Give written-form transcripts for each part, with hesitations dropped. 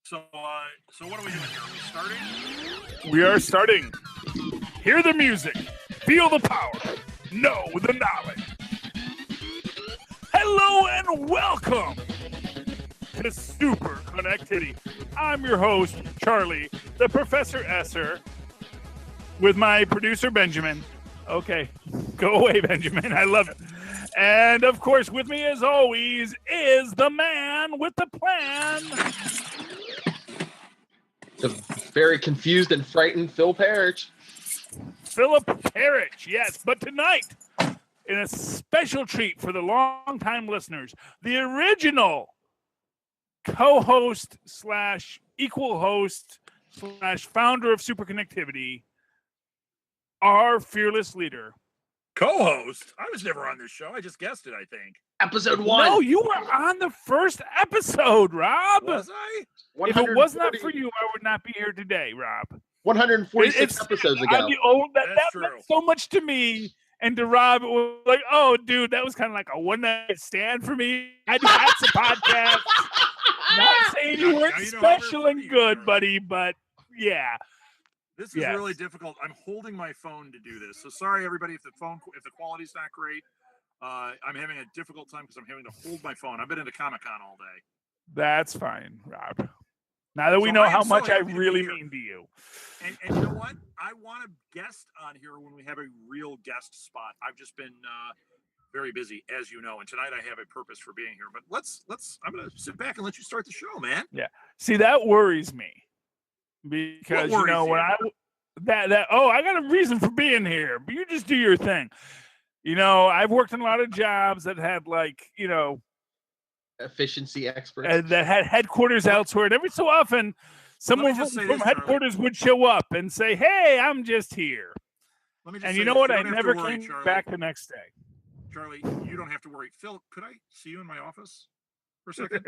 So what are we doing here? Are we starting? We are starting. Hear the music. Feel the power. Know the knowledge. Hello and welcome to Superconnectivity. I'm your host, Charlie, the Professor Esser, with my producer, Benjamin. Okay, go away, Benjamin. I love it. And, of course, with me, as always, is the man with the plan. The very confused and frightened Phil Parrish. Philip Parrish, yes. But tonight, in a special treat for the long-time listeners, the original co-host / equal host / founder of Superconnectivity, our fearless leader. Co-host? I was never on this show. I just guessed it, I think. Episode 1. No, you were on the first episode, Rob. Was I? If it was not for you, I would not be here today, Rob. 146 episodes ago. That meant so much to me. And to Rob, it was like, oh, dude, that was kind of like a one-night stand for me. I just had some podcasts. Not saying you weren't special and good, buddy, but yeah. This is really difficult. I'm holding my phone to do this. So sorry, everybody, if the quality's not great. I'm having a difficult time because I'm having to hold my phone. I've been into Comic-Con all day. That's fine, Rob. Now that we know how much I really mean to you. And you know what? I want a guest on here when we have a real guest spot. I've just been very busy, as you know, and tonight I have a purpose for being here. But I'm going to sit back and let you start the show, man. Yeah. See, that worries me because you know when I got a reason for being here, but you just do your thing. You know, I've worked in a lot of jobs that had efficiency experts that had headquarters elsewhere, and every so often someone from headquarters would show up and say, hey, I'm just here. And you know what? I never came back the next day. Charlie, you don't have to worry. Phil, could I see you in my office for a second?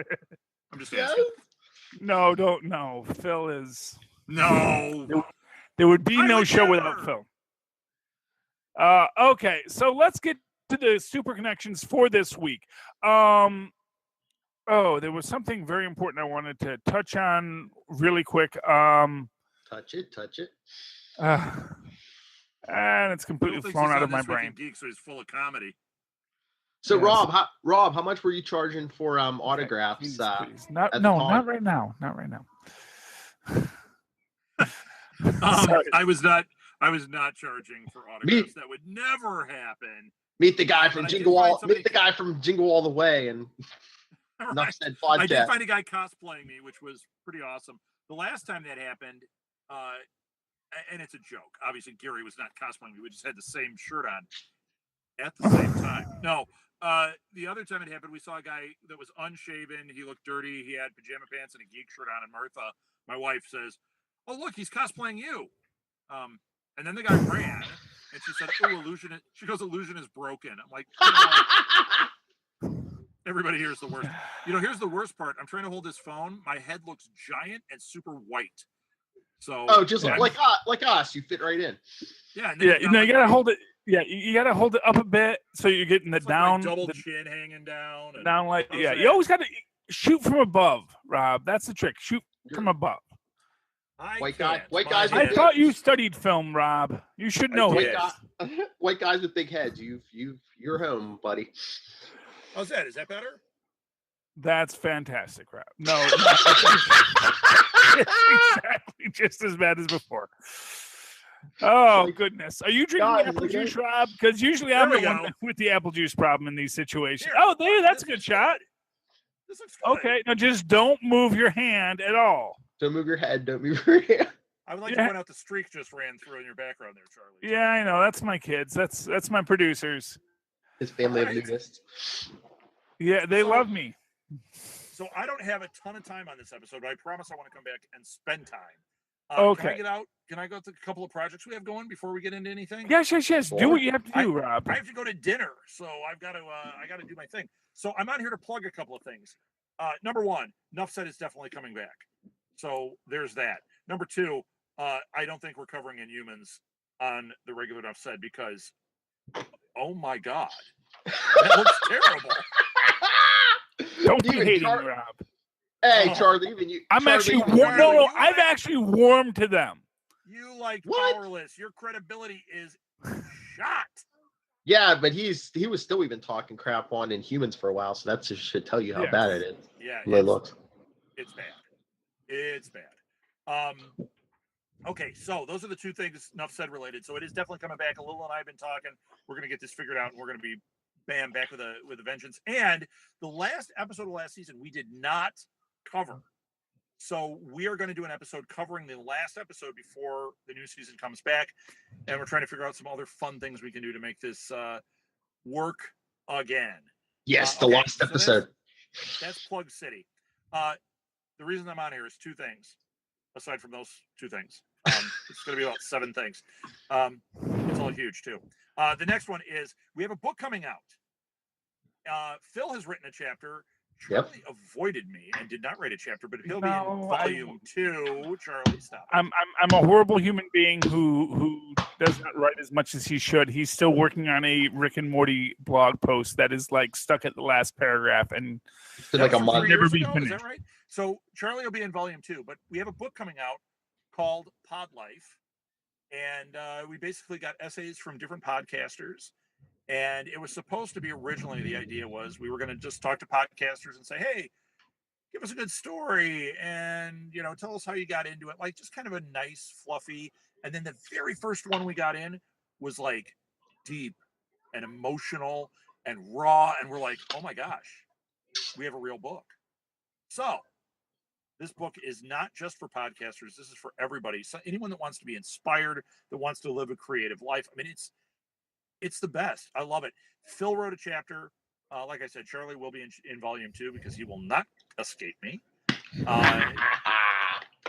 I'm just asking. No, don't. No, Phil is... No. There would be no show without Phil. Okay, so let's get to the super connections for this week. There was something very important I wanted to touch on really quick. Touch it. And it's completely thrown out of my brain. Geek, so he's full of comedy. So yes. Rob, how much were you charging for autographs? Please. Not right now. Not right now. I was not charging for autographs. That would never happen. Meet the guy from Jingle All. Meet the guy from Jingle All the Way, and enough said podcast. I did find a guy cosplaying me, which was pretty awesome. The last time that happened, and it's a joke. Obviously, Gary was not cosplaying me. We just had the same shirt on at the same time. No, the other time it happened, we saw a guy that was unshaven. He looked dirty. He had pajama pants and a geek shirt on. And Martha, my wife, says, "Oh, look, he's cosplaying you." And then the guy ran, and she said, "Oh, illusion." She goes, "Illusion is broken." I'm like, everybody here's the worst. You know, here's the worst part. I'm trying to hold this phone. My head looks giant and super white. So just like us, you fit right in. Yeah. You gotta hold it. Yeah, you gotta hold it up a bit so you're getting the down, double chin hanging down. You always gotta shoot from above, Rob. That's the trick. Shoot from above. White guys. I thought you studied film, Rob. You should know this. White guys with big heads. You're home, buddy. How's that? Is that better? That's fantastic, Rob. No, it's exactly just as bad as before. Oh goodness! Are you drinking apple juice, Rob? Because usually I'm the one with the apple juice problem in these situations. Here, that's a good shot. This looks good. Okay, now just don't move your hand at all. Don't move your head. Don't move your hand. I would like to point out the streak just ran through in your background there, Charlie. Yeah, I know. That's my kids. That's my producers. His family of nudists. Yeah, they love me. So I don't have a ton of time on this episode, but I promise I want to come back and spend time. Okay. Can I go to a couple of projects we have going before we get into anything? Yes. Do what you have to do, Rob. I have to go to dinner, so I've got to do my thing. So I'm on here to plug a couple of things. Number one, Nuff Said is definitely coming back. So there's that. Number two, I don't think we're covering Inhumans on the regular Nuff Said because, oh my God, that looks terrible. Don't be hating, Rob. Hey, Oh. Charlie, even you. I'm Charlie, actually even you- I've actually warmed to them. You like What? powerless. Your credibility is shot. Yeah, but he was still even talking crap on Inhumans for a while, so that just should tell you how Yes. bad it is. Yeah, It looks. it's bad. It's bad. Okay, so those are the two things enough said related. So it is definitely coming back. Lil and I have been talking. We're gonna get this figured out, and we're gonna be bam back with a vengeance. And the last episode of last season we did not cover. So we are going to do an episode covering the last episode before the new season comes back, and we're trying to figure out some other fun things we can do to make this work again. Yes, the okay, last so episode. that's Plug City. The reason I'm on here is two things. Aside from those two things, it's going to be about 7 things. It's all huge too. The next one is we have a book coming out. Phil has written a chapter. Charlie avoided me and did not write a chapter, but he'll be in volume 2. Charlie, stop. I'm a horrible human being who does not write as much as he should. He's still working on a Rick and Morty blog post that is like stuck at the last paragraph, and It's been like a month. Never be Is finished. that right? So Charlie will be in volume 2, but we have a book coming out called Pod Life, and we basically got essays from different podcasters. And it was supposed to be originally, the idea was we were going to just talk to podcasters and say, hey, give us a good story and, tell us how you got into it. Like just kind of a nice, fluffy. And then the very first one we got in was like deep and emotional and raw. And we're like, oh my gosh, we have a real book. So this book is not just for podcasters. This is for everybody. So anyone that wants to be inspired, that wants to live a creative life. I mean, it's the best. I love it. Phil wrote a chapter. Like I said, Charlie will be in volume 2 because he will not escape me.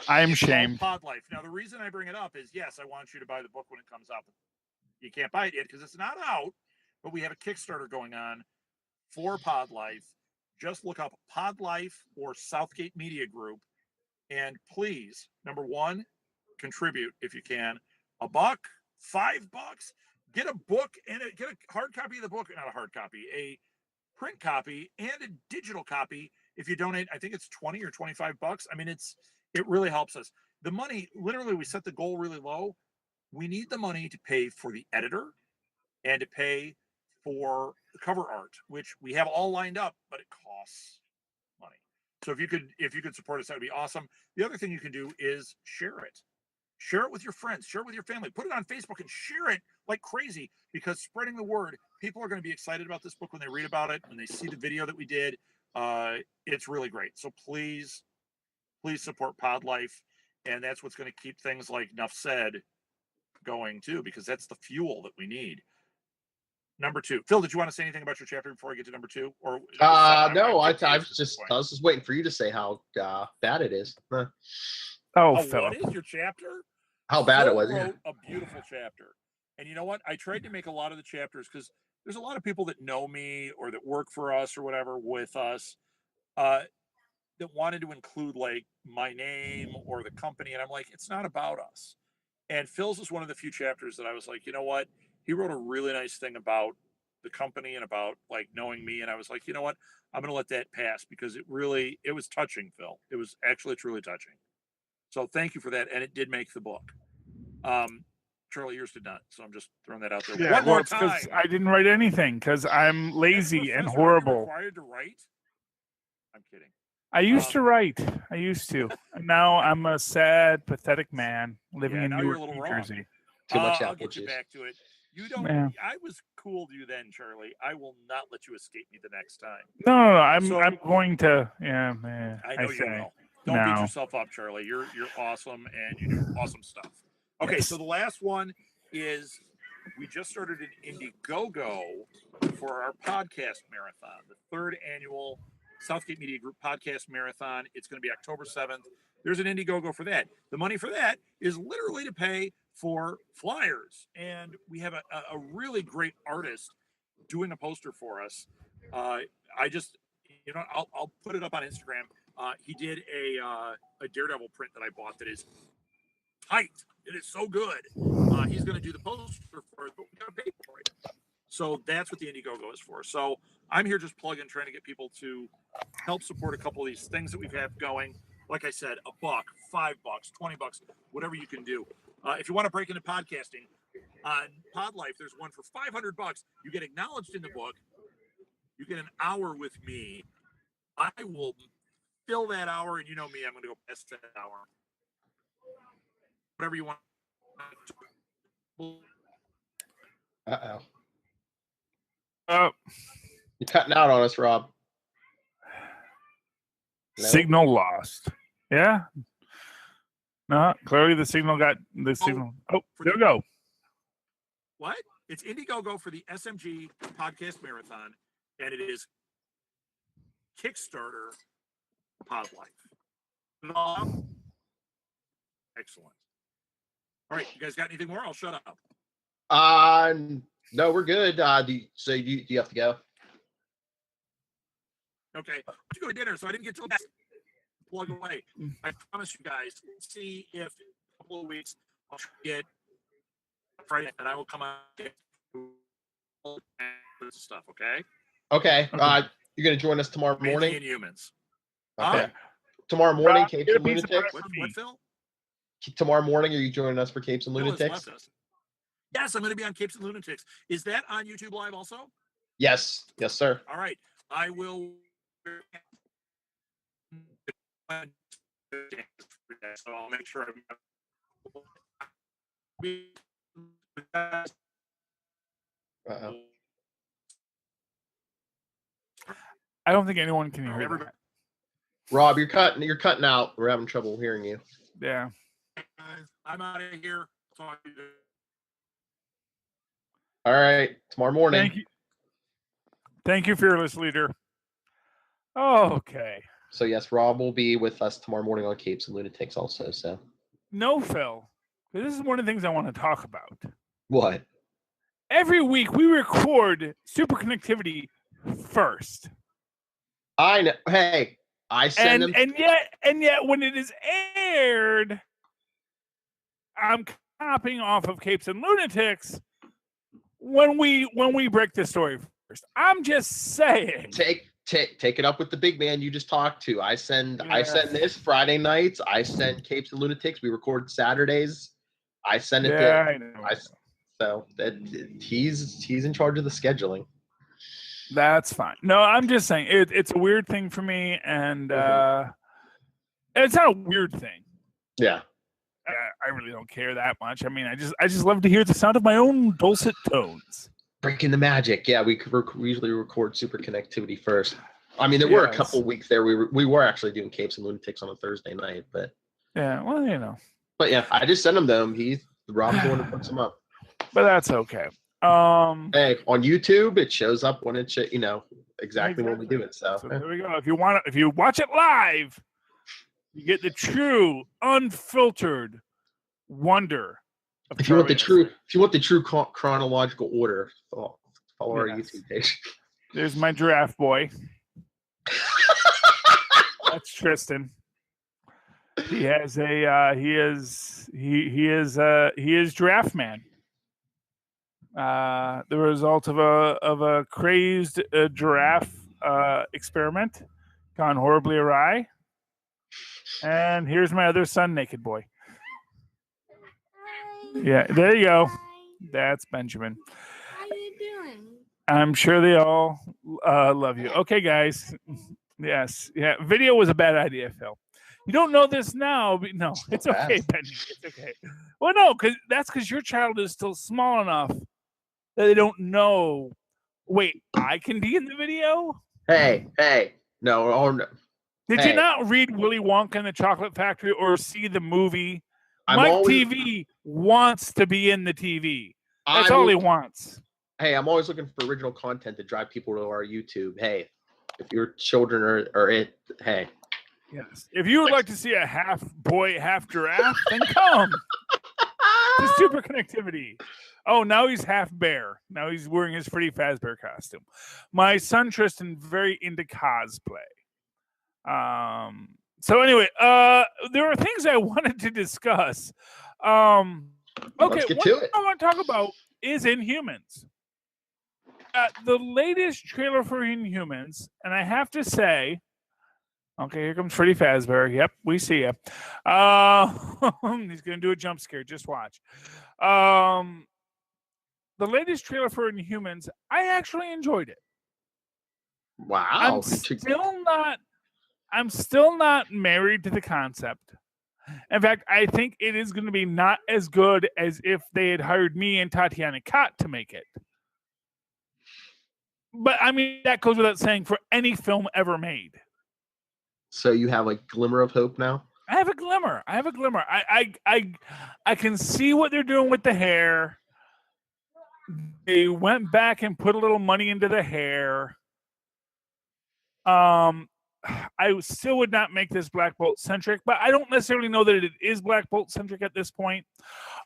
I am shamed. Pod Life. Now, the reason I bring it up is, yes, I want you to buy the book when it comes out. You can't buy it yet because it's not out, but we have a Kickstarter going on for Pod Life. Just look up Pod Life or Southgate Media Group, and please, number 1, contribute if you can. $1, $5. Get a book and get a hard copy of the book, not a hard copy, a print copy and a digital copy. If you donate, I think it's $20 or $25. I mean, it really helps us. The money, literally, we set the goal really low. We need the money to pay for the editor and to pay for the cover art, which we have all lined up, but it costs money. So if you could support us, that would be awesome. The other thing you can do is share it. Share it with your friends, share it with your family, put it on Facebook and share it like crazy, because spreading the word, people are going to be excited about this book when they read about it, when they see the video that we did. It's really great. So please support Pod Life. And that's what's going to keep things like Nuff Said going too, because that's the fuel that we need. Number 2. Phil, did you want to say anything about your chapter before I get to number 2? Or no, I was just waiting for you to say how bad it is. Oh, Philip. What is your chapter? How bad Phil it was. wrote a beautiful chapter. And you know what? I tried to make a lot of the chapters because there's a lot of people that know me or that work for us or whatever with us that wanted to include like my name or the company. And I'm like, it's not about us. And Phil's is one of the few chapters that I was like, you know what? He wrote a really nice thing about the company and about like knowing me. And I was like, you know what? I'm going to let that pass because it was touching, Phil. It was actually truly touching. So thank you for that. And it did make the book. Charlie, yours did not. So I'm just throwing that out there. Yeah, One more it's time. 'cause I didn't write anything because I'm lazy and Professor, are you horrible. required to write? I'm kidding. I used to write. I used to. And now I'm a sad, pathetic man living in now you're Newark, a little New wrong. Jersey. Too much I'll apple get you juice. back to it. You don't. Yeah. I was cool to you then, Charlie. I will not let you escape me the next time. No. I'm going to. Yeah, man. I know you will. Don't beat yourself up, Charlie. You're awesome and you do awesome stuff. Okay, Yes. so the last one is we just started an Indiegogo for our podcast marathon, the 3rd annual Southgate Media Group podcast marathon. It's going to be October 7th. There's an Indiegogo for that. The money for that is literally to pay for flyers. And we have a really great artist doing a poster for us. I'll put it up on Instagram. He did a Daredevil print that I bought that is tight. It is so good. He's going to do the poster for it, but we got to pay for it. So that's what the Indiegogo is for. So I'm here just plugging, trying to get people to help support a couple of these things that we've had going. Like I said, $1, $5, $20, whatever you can do. If you want to break into podcasting, on Pod Life, there's one for $500. You get acknowledged in the book. You get an hour with me. I will fill that hour, and you know me, I'm going to go past that hour. Whatever you want. Uh-oh. You're cutting out on us, Rob. No? Signal lost. Yeah. No, clearly the signal got the signal. Oh, there we go. What? It's Indiegogo for the SMG Podcast Marathon, and it is Kickstarter Pod Life. Excellent. All right, you guys got anything more? I'll shut up. No, we're good. Do you have to go? Okay, to go to dinner, so I didn't get to plug away. I promise you guys. See if in a couple of weeks I'll get Friday, and I will come out and stuff. Okay. Okay. You're gonna join us tomorrow morning. And humans. Okay. Tomorrow morning, Capes and Lunatics. What, Phil? Tomorrow morning, are you joining us for Capes and Lunatics? Yes, I'm going to be on Capes and Lunatics. Is that on YouTube Live also? Yes. Yes, sir. All right. I will. So I'll make sure I don't think anyone can hear that. Rob, you're cutting out. We're having trouble hearing you. Yeah. I'm out of here. Talk to you. All right. Tomorrow morning. Thank you. Thank you, fearless leader. Okay. So yes, Rob will be with us tomorrow morning on Capes and Lunatics also. So no, Phil. This is one of the things I want to talk about. What? Every week we record Superconnectivity first. I know. Hey, I send them. And yet when it is aired, I'm copying off of Capes and Lunatics when we break the story first. I'm just saying. Take it up with the big man you just talked to. I send this Friday nights. I send Capes and Lunatics. We record Saturdays. I send it to. I know. So that he's in charge of the scheduling. That's fine. No, I'm just saying it's a weird thing for me, and it's not a weird thing. Yeah. I really don't care that much. I mean, I just love to hear the sound of my own dulcet tones. Breaking the magic. Yeah, we usually record Superconnectivity first. I mean, there were a couple weeks there we were actually doing Capes and Lunatics on a Thursday night, but yeah, well, you know. But yeah, I just sent them to him. Rob's the one who puts them up. But that's okay. Hey, on YouTube it shows up when it exactly when we do it. So there we go. If you watch it live, you get the true, unfiltered wonder. If you want the true chronological order, follow our YouTube page. There's my giraffe boy. That's Tristan. He has he is Giraffe Man. The result of a crazed giraffe experiment gone horribly awry. And here's my other son, Naked Boy. Yeah, there you go. That's Benjamin. How you doing? I'm sure they all love you. Okay, guys. Yes. Yeah. Video was a bad idea, Phil. You don't know this now, but no, it's okay, Benny. It's okay. Well, no, because your child is still small enough that they don't know. Wait, I can be in the video? Hey, no. Did you not read Willy Wonka and the Chocolate Factory or see the movie? Mike TV wants to be in the TV. That's all he wants. Hey, I'm always looking for original content to drive people to our YouTube. Hey, if your children are it, hey. Yes. If you would like to see a half boy, half giraffe, then come to Superconnectivity. Oh, now he's half bear. Now he's wearing his Freddy Fazbear costume. My son Tristan very into cosplay. So anyway, there are things I wanted to discuss. Okay, Let's get to it. I want to talk about is Inhumans. the layest trailer for Inhumans, and I have to say, okay, here comes Freddy Fazbear. Yep, we see you. He's going to do a jump scare. Just watch. The latest trailer for Inhumans, I actually enjoyed it. Wow. I'm still not married to the concept. In fact, I think it is going to be not as good as if they had hired me and Tatiana Kott to make it. But I mean, that goes without saying for any film ever made. So you have a glimmer of hope now? I have a glimmer. I can see what they're doing with the hair. They went back and put a little money into the hair. I still would not make this Black Bolt centric, but I don't necessarily know that it is Black Bolt centric at this point.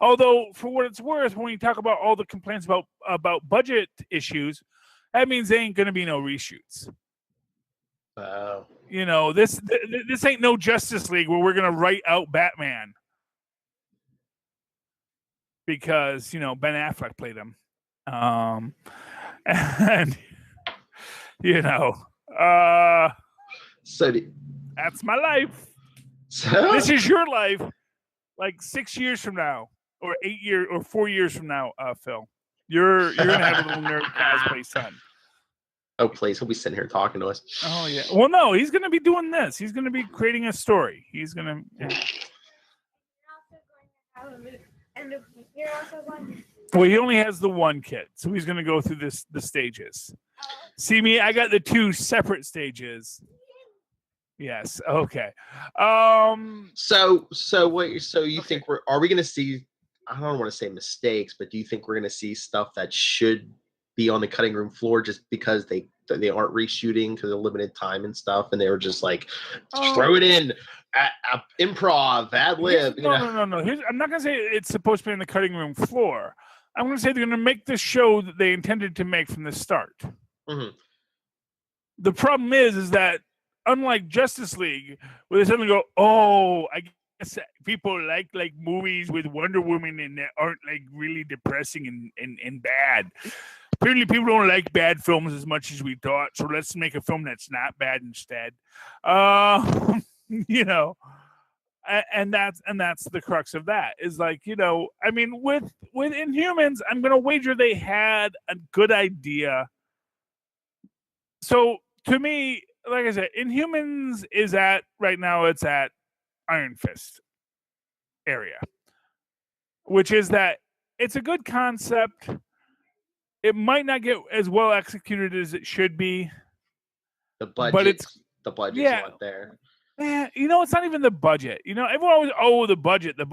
Although, for what it's worth, when you talk about all the complaints about budget issues, that means there ain't going to be no reshoots. Wow. You know, this ain't no Justice League where we're going to write out Batman because, you know, Ben Affleck played him. And, you know, so that's my life. So this is your life, like 6 years from now, or 8 years, or 4 years from now, Phil. You're gonna have a little nerd cosplay son. Oh please, he'll be sitting here talking to us. Oh yeah. Well, no, he's gonna be doing this. He's gonna be creating a story. He's gonna. Yeah. You're also going. Well, he only has the one kid, so he's gonna go through the stages. See me? I got the 2 separate stages. Yes. Okay. So you think are we going to see? I don't want to say mistakes, but do you think we're going to see stuff that should be on the cutting room floor just because they aren't reshooting because of limited time and stuff, and they were just like throw it in, improv, ad lib? No. I'm not going to say it's supposed to be on the cutting room floor. I'm going to say they're going to make the show that they intended to make from the start. Mm-hmm. The problem is that unlike Justice League, where they suddenly go, "Oh, I guess people like movies with Wonder Woman and that aren't like really depressing and bad. Apparently, people don't like bad films as much as we thought, so let's make a film that's not bad instead." You know, and that's the crux of that. Is like, you know, I mean, with Inhumans, I'm going to wager they had a good idea. So to me, like I said, Inhumans is right now it's at Iron Fist area, which is that it's a good concept. It might not get as well executed as it should be. The budget's not there. Man, you know, it's not even the budget. You know, everyone always, the budget. The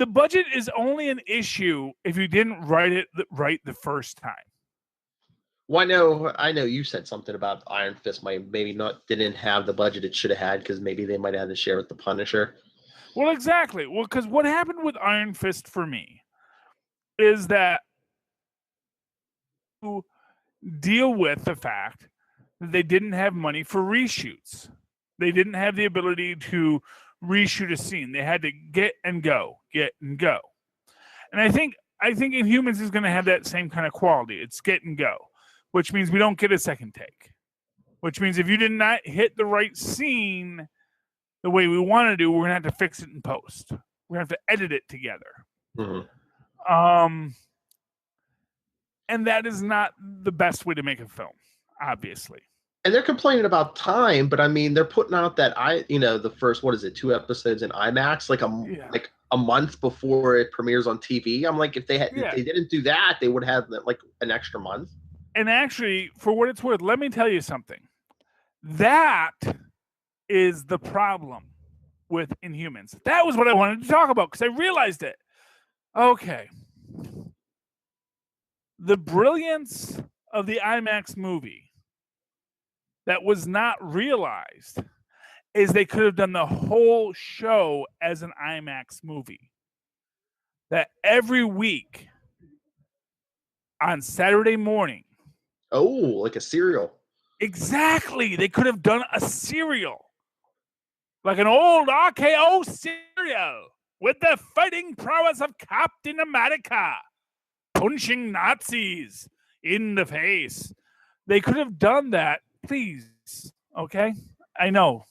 budget is only an issue if you didn't write it right the first time. Well, I know you said something about Iron Fist didn't have the budget it should have had because maybe they might have had to share with the Punisher. Well, exactly. Well, because what happened with Iron Fist for me is that you deal with the fact that they didn't have money for reshoots. They didn't have the ability to reshoot a scene. They had to get and go. And I think Inhumans is going to have that same kind of quality. It's get and go, which means we don't get a second take. Which means if you did not hit the right scene the way we want to do, we're going to have to fix it in post. We're going to have to edit it together. Mm-hmm. And that is not the best way to make a film, obviously. And they're complaining about time, but I mean, they're putting out the first, 2 episodes in IMAX, like a month before it premieres on TV. I'm like, if they didn't do that, they would have like an extra month. And actually, for what it's worth, let me tell you something. That is the problem with Inhumans. That was what I wanted to talk about because I realized it. Okay. The brilliance of the IMAX movie that was not realized is they could have done the whole show as an IMAX movie. That every week on Saturday morning. Oh, like a serial. Exactly. They could have done a serial. Like an old RKO serial with the fighting prowess of Captain America. punching Nazis in the face. They could have done that, please. Okay, I know.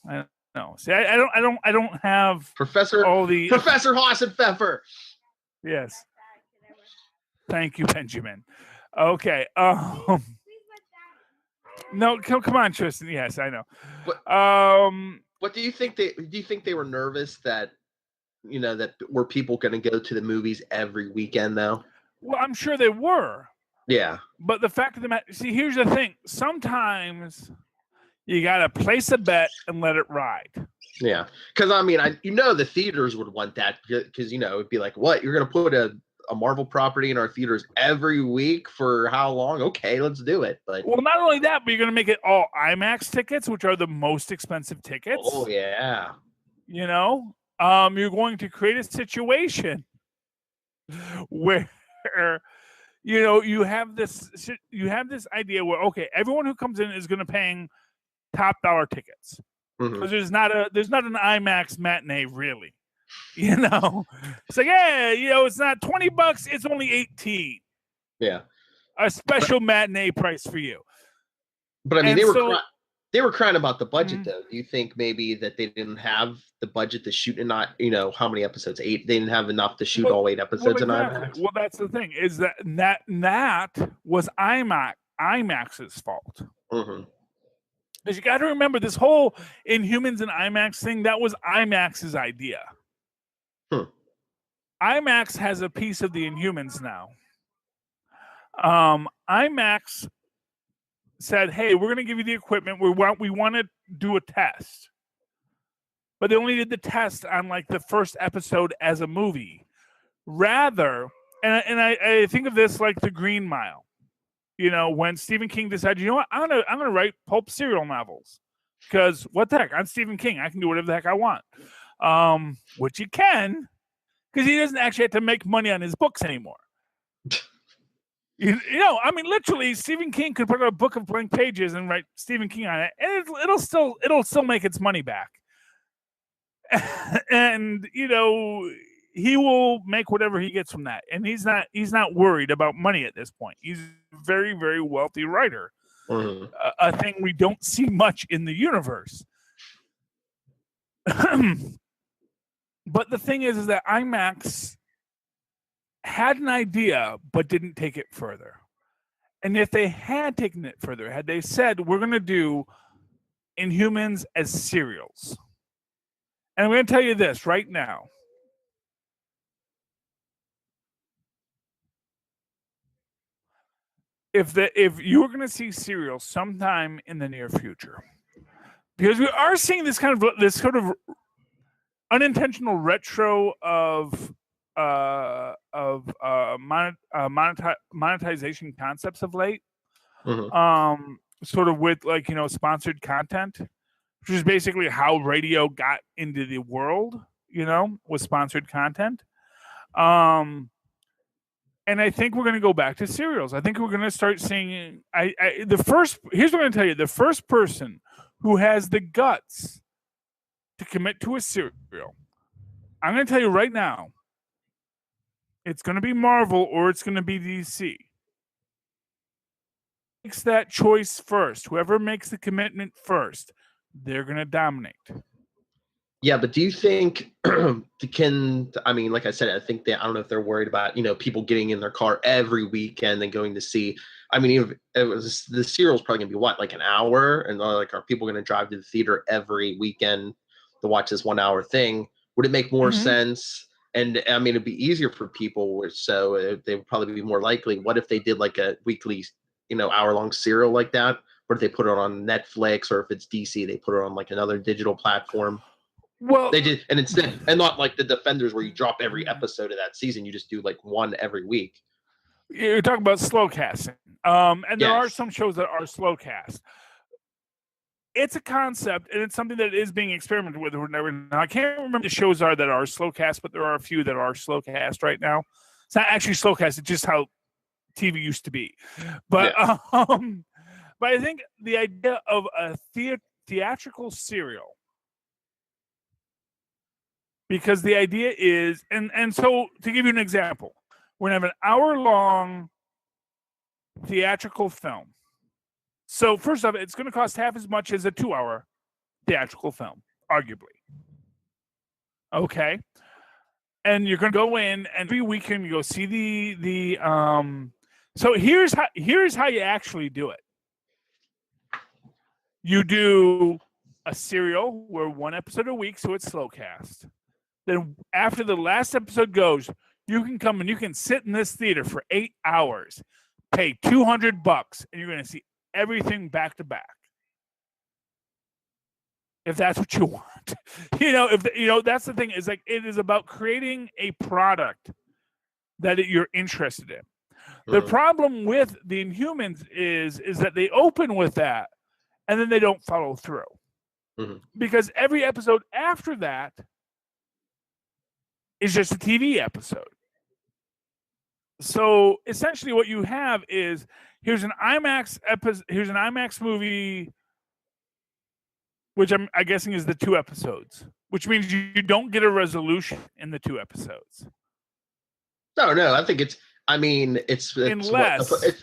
See, I don't have Professor Hassenpfeffer. Yes. Thank you, Benjamin. Okay. No, come on, Tristan. Yes, I know. What do you think they were nervous that that were people going to go to the movies every weekend though? Well, I'm sure they were. Yeah. But the fact of the matter, see, here's the thing. Sometimes you got to place a bet and let it ride. Yeah. Because, I mean, the theaters would want that because, it'd be like, what? You're going to put a Marvel property in our theaters every week for how long? Okay, let's do it. But well, not only that, but you're going to make it all IMAX tickets, which are the most expensive tickets. Oh, yeah. You're going to create a situation where you have this idea where, okay, everyone who comes in is going to paying top dollar tickets because there's not an IMAX matinee really. It's like, it's not $20, it's only $18. Yeah, a special matinee price for you. But I mean, they were crying about the budget, though. Do you think maybe that they didn't have the budget to shoot and not, how many episodes? 8. They didn't have enough to shoot all 8 episodes in IMAX. Well, that's the thing is that was IMAX's fault. Because you got to remember this whole Inhumans and IMAX thing. That was IMAX's idea. IMAX has a piece of the Inhumans now. IMAX said, "Hey, we're going to give you the equipment. We want to do a test." But they only did the test on like the first episode as a movie. Rather, and I think of this like the Green Mile. When Stephen King decided, you know what, I'm gonna write pulp serial novels. Because what the heck? I'm Stephen King. I can do whatever the heck I want. Which he can, because he doesn't actually have to make money on his books anymore. I mean, literally, Stephen King could put out a book of blank pages and write Stephen King on it, and it'll still make its money back. And he will make whatever he gets from that, and he's not worried about money at this point. He's a very, very wealthy writer. A thing we don't see much in the universe. But the thing is that IMAX had an idea but didn't take it further. And if they had taken it further, had they said, we're going to do Inhumans as serials. And I'm going to tell you this right now. If you were going to see serials sometime in the near future, because we are seeing this sort of unintentional retro of monetization concepts of late, sort of with sponsored content, which is basically how radio got into the world, with sponsored content. And I think we're going to go back to serials. I think we're going to start seeing. Here's what I'm going to tell you: the first person who has the guts to commit to a serial, I'm going to tell you right now, it's going to be Marvel or it's going to be DC. Makes that choice first. Whoever makes the commitment first, they're going to dominate. Yeah, but do you think I mean, like I said, I think I don't know if they're worried about, people getting in their car every weekend and going to see. I mean, if it was the serial's probably gonna be what, like an hour, and like, are people gonna drive to the theater every weekend to watch this 1 hour thing? Would it make more sense? And I mean, it'd be easier for people, so they would probably be more likely. What if they did like a weekly, hour-long serial like that? What if they put it on Netflix, or if it's DC, they put it on like another digital platform? Well, they did, and not like the Defenders where you drop every episode of that season. You just do like one every week. You're talking about slow casting, and there are some shows that are slow cast. It's a concept, and it's something that is being experimented with. Now, I can't remember the shows that are slow cast, but there are a few that are slow cast right now. It's not actually slow cast; it's just how TV used to be. But but I think the idea of a theatrical serial. Because the idea is, and so to give you an example, we're going to have an hour-long theatrical film. So first off, it's going to cost half as much as a 2-hour theatrical film, arguably. Okay. And you're going to go in, and every weekend you go see the so here's how you actually do it. You do a serial where 1 episode a week, so it's slow cast. Then after the last episode goes, you can come and you can sit in this theater for 8 hours, pay $200, and you're going to see everything back to back. If that's what you want, that's the thing, is like, it is about creating a product that you're interested in. The problem with the Inhumans is that they open with that and then they don't follow through. Because every episode after that is just a TV episode. So essentially what you have is, here's an IMAX movie, which I'm guessing is the 2 episodes, which means you don't get a resolution in the 2 episodes. No, I think it's unless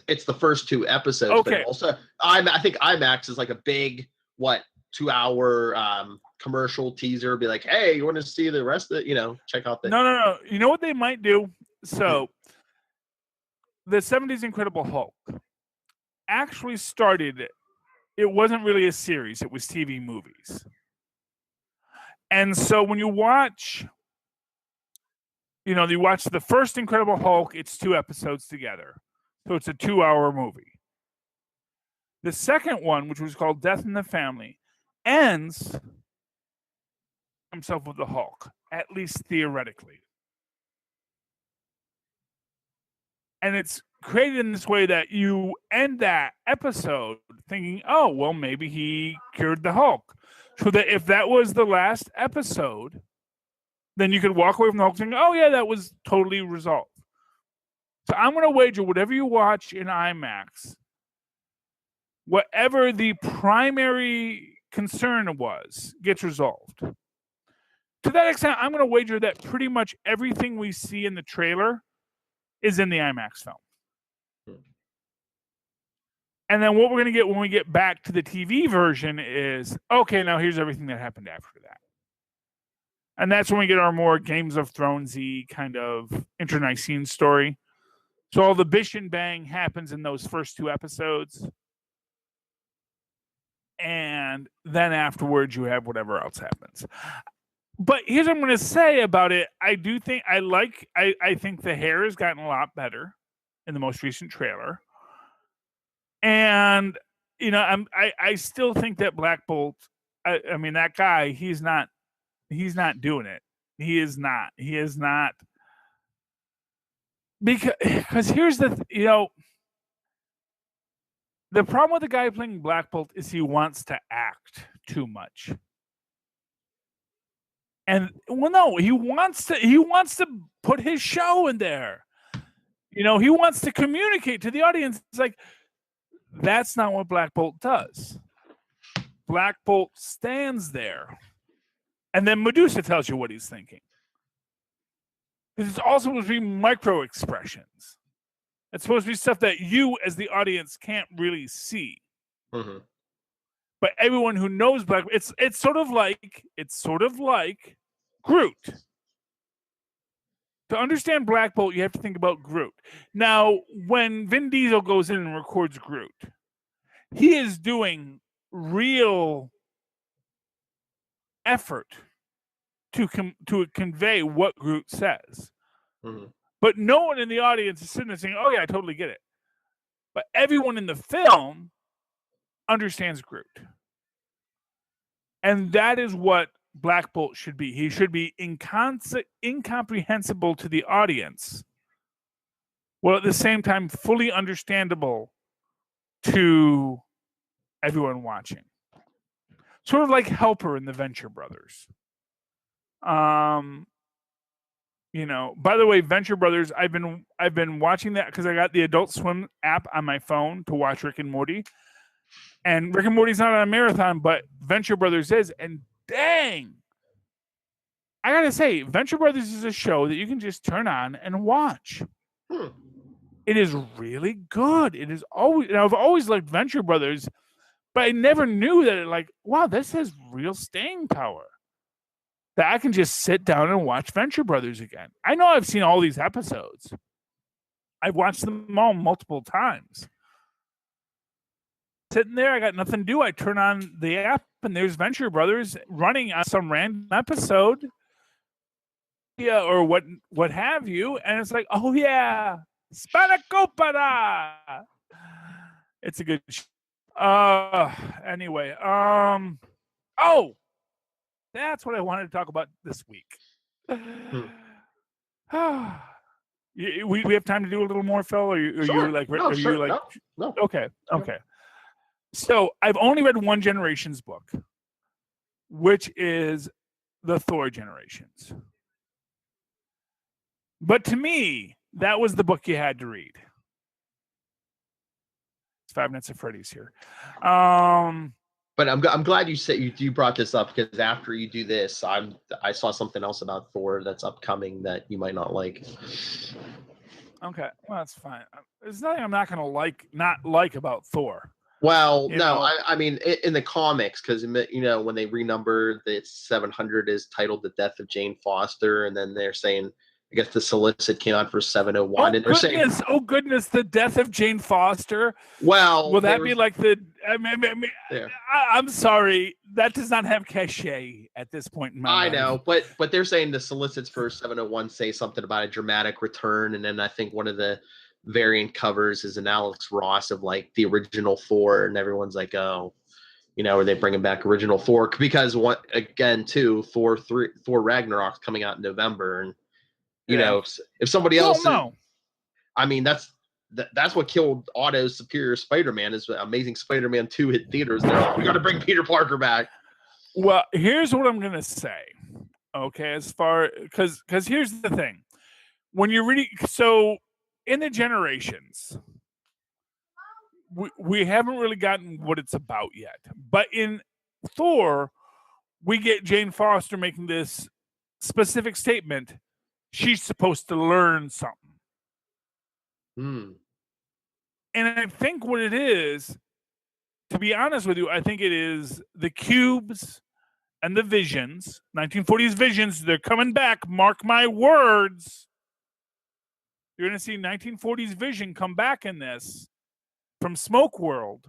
it's the first 2 episodes. Okay. But also, I think IMAX is like a big 2-hour commercial teaser. Be like, hey, you want to see the rest of it? Check out the. No. You know what they might do? So, the 70s Incredible Hulk actually started. It wasn't really a series; it was TV movies. And so when you watch. You watch the first Incredible Hulk, it's 2 episodes together. So it's a 2-hour movie. The second one, which was called Death in the Family, ends himself with the Hulk, at least theoretically. And it's created in this way that you end that episode thinking, oh, well, maybe he cured the Hulk. So that if that was the last episode, then you could walk away from the Hulk thinking, oh, yeah, that was totally resolved. So I'm going to wager whatever you watch in IMAX, whatever the primary concern was, gets resolved. To that extent, I'm going to wager that pretty much everything we see in the trailer is in the IMAX film. And then what we're going to get when we get back to the TV version is, okay, now here's everything that happened after that. And that's when we get our more Games of Thrones-y kind of internecine story. So all the bish and bang happens in those first 2 episodes. And then afterwards, you have whatever else happens. But here's what I'm going to say about it. I think the hair has gotten a lot better in the most recent trailer. And, I still think that Black Bolt, that guy, he's not doing it. He is not. Because here's the problem with the guy playing Black Bolt is he wants to act too much. And no, he wants to put his show in there. He wants to communicate to the audience. It's like, that's not what Black Bolt does. Black Bolt stands there. And then Medusa tells you what he's thinking. It's also supposed to be micro expressions. It's supposed to be stuff that you, as the audience, can't really see. But everyone who knows Black, it's sort of like Groot. To understand Black Bolt, you have to think about Groot. Now, when Vin Diesel goes in and records Groot, he is doing real effort to convey what Groot says. But no one in the audience is sitting there saying, oh, yeah, I totally get it. But everyone in the film understands Groot. And that is what Black Bolt should be. He should be incomprehensible to the audience, while at the same time fully understandable to everyone watching. Sort of like Helper in the Venture Brothers. By the way, Venture Brothers, I've been watching that because I got the Adult Swim app on my phone to watch Rick and Morty. And Rick and Morty's not on a marathon, but Venture Brothers is. And dang, I gotta say, Venture Brothers is a show that you can just turn on and watch. It is really good. It is always, and I've always liked Venture Brothers, but I never knew that wow, this has real staying power. That I can just sit down and watch Venture Brothers again. I know I've seen all these episodes. I've watched them all multiple times. Sitting there, I got nothing to do. I turn on the app, and there's Venture Brothers running on some random episode, or what have you, and it's like, oh yeah, Spanakopara. It's a good anyway, oh, that's what I wanted to talk about this week. We have time to do a little more, Phil, or you like, no, are sure. you like, no. Okay. So I've only read one Generations book, which is the Thor Generations. But to me, that was the book you had to read. It's 5 Nights at Freddy's here. But I'm glad you said you brought this up, because after you do this, I saw something else about Thor that's upcoming that you might not like. Okay, well, that's fine. There's nothing I'm not going to not like about Thor. Well, I mean in the comics, because when they renumber, the 700 is titled "The Death of Jane Foster," and then they're saying, I guess the solicit came out for 701, and they're saying, "Oh goodness, the death of Jane Foster." Well, will that be like the? I'm sorry, that does not have cachet at this point in my life. I know, but they're saying the solicits for 701 say something about a dramatic return, and then I think one of the variant covers is an Alex Ross of like the original Thor, and everyone's like, oh, are they bringing back original Thor? Because Thor Ragnarok's coming out in November, and if somebody else, I mean, that's what killed Otto's Superior Spider-Man is Amazing Spider-Man 2 hit theaters. They're like, we got to bring Peter Parker back. Well, here's what I'm gonna say. Okay, because here's the thing: when you're reading, so in the Generations, we haven't really gotten what it's about yet. But in Thor, we get Jane Foster making this specific statement. She's supposed to learn something. And I think what it is, to be honest with you, I think it is the cubes and the visions, 1940s visions. They're coming back. Mark my words. You're going to see 1940s vision come back in this from Smoke World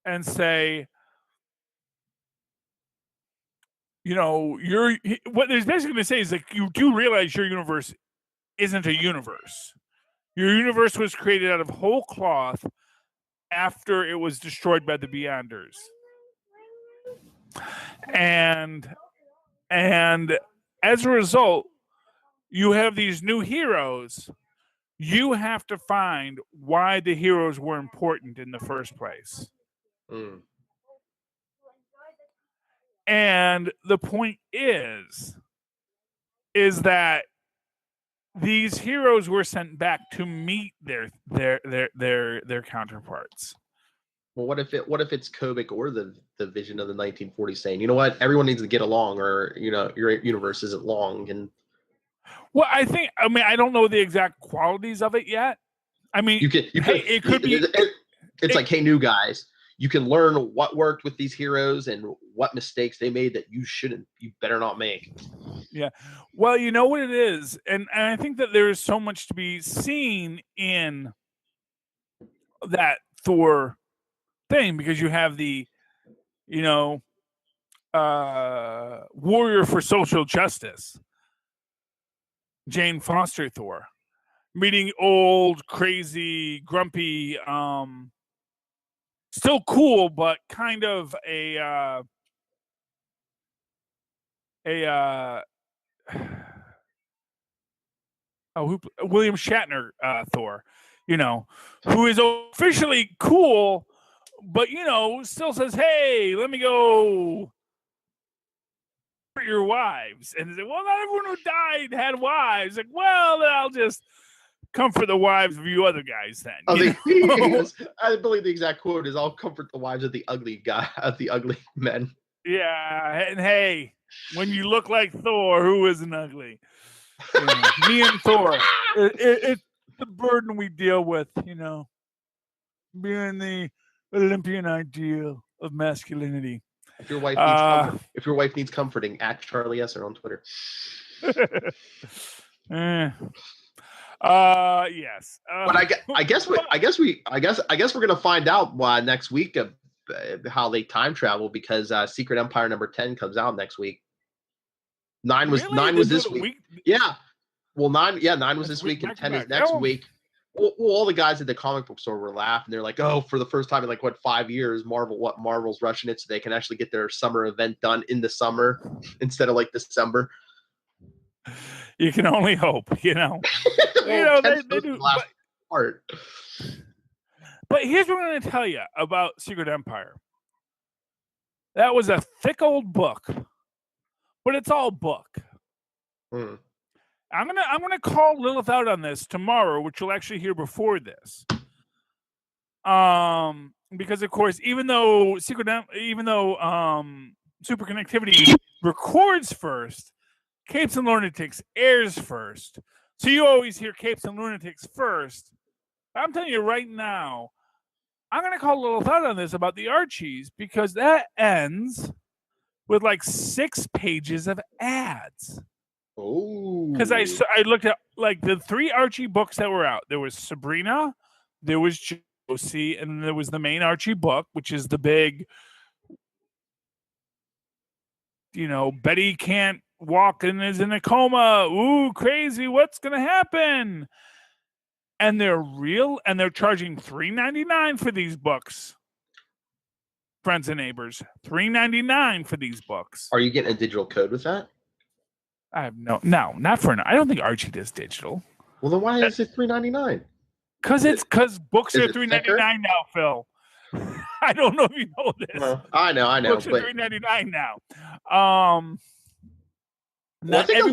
and say, what there's basically going to say is like, you do realize your universe isn't a universe. Your universe was created out of whole cloth after it was destroyed by the Beyonders. And as a result, you have these new heroes. You have to find why the heroes were important in the first place. And the point is that these heroes were sent back to meet their counterparts. Well, what if it's Kobik or the Vision of the 1940s saying, you know what, everyone needs to get along, or your universe isn't long. And well, I don't know the exact qualities of it yet. I mean, it could be. It's like, hey, new guys, you can learn what worked with these heroes and what mistakes they made that you better not make. Yeah. Well, you know what it is. And I think that there is so much to be seen in that Thor thing, because you have the, warrior for social justice, Jane Foster Thor, meeting old, crazy, grumpy, still cool, but kind of William Shatner Thor, who is officially cool, but still says, "Hey, let me go for your wives." And they say, "Well, not everyone who died had wives." Like, well, then I'll just comfort the wives of you other guys then. I believe the exact quote is, "I'll comfort the wives of the ugly men." Yeah, and hey, when you look like Thor, who isn't ugly? Me and Thor. the burden we deal with, being the Olympian ideal of masculinity. If your wife needs comforting, at Charlie Esser on Twitter. Yes. But I guess we're gonna find out next week of how they time travel, because Secret Empire number 10 comes out next week. 9 was this week. Yeah. Well, 9 was this week, and 10 is next week. Well, all the guys at the comic book store were laughing. They're like, "Oh, for the first time in 5 years, Marvel's rushing it so they can actually get their summer event done in the summer instead of December." You can only hope, they do. But here's what I'm going to tell you about Secret Empire. That was a thick old book, but it's all book. Hmm. I'm gonna call Lilith out on this tomorrow, which you'll actually hear before this. Because of course, even though Superconnectivity records first, Capes and Lunatics airs first. So you always hear Capes and Lunatics first. I'm telling you right now, I'm gonna call Lilith out on this about the Archies, because that ends with 6 pages of ads. Oh, because I looked at the 3 Archie books that were out. There was Sabrina, there was Josie, and there was the main Archie book, which is the big, Betty can't walk and is in a coma. Ooh, crazy! What's gonna happen? And they're real, and they're charging $3.99 for these books. Friends and neighbors, $3.99 for these books. Are you getting a digital code with that? I have no, not for. I don't think Archie does digital. Well, then why is it $3.99? Because books are $3.99 now, Phil. I don't know if you know this. Well, I know. Books are $3.99 now. I think a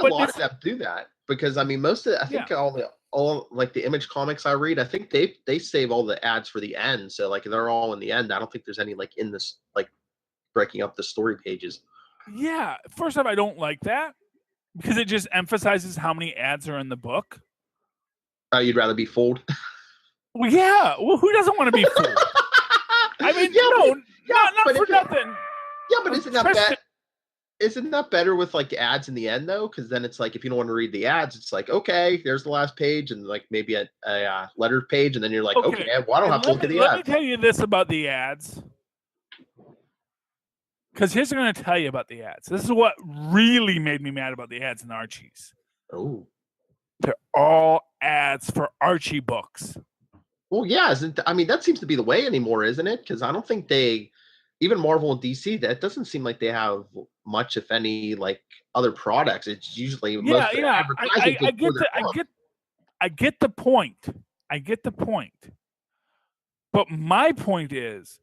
lot of them do that, because most of all the Image comics I read, I think they save all the ads for the end. So they're all in the end. I don't think there's any in this breaking up the story pages. Yeah, first off, I don't like that, because it just emphasizes how many ads are in the book. You'd rather be fooled? Well, yeah. Well, who doesn't want to be fooled? I mean, not for nothing. Yeah, but isn't that better with ads in the end though? Because then it's if you don't want to read the ads, it's okay, there's the last page, and maybe a letter page, and then you're okay, well, I don't have to look at the ads. Let me tell you this about the ads. Because here's what I'm going to tell you about the ads. This is what really made me mad about the ads in the Archies. Oh. They're all ads for Archie books. Well, yeah. That seems to be the way anymore, isn't it? Because I don't think even Marvel and DC, that doesn't seem like they have much, if any, other products. It's usually advertising. I get the point. But my point is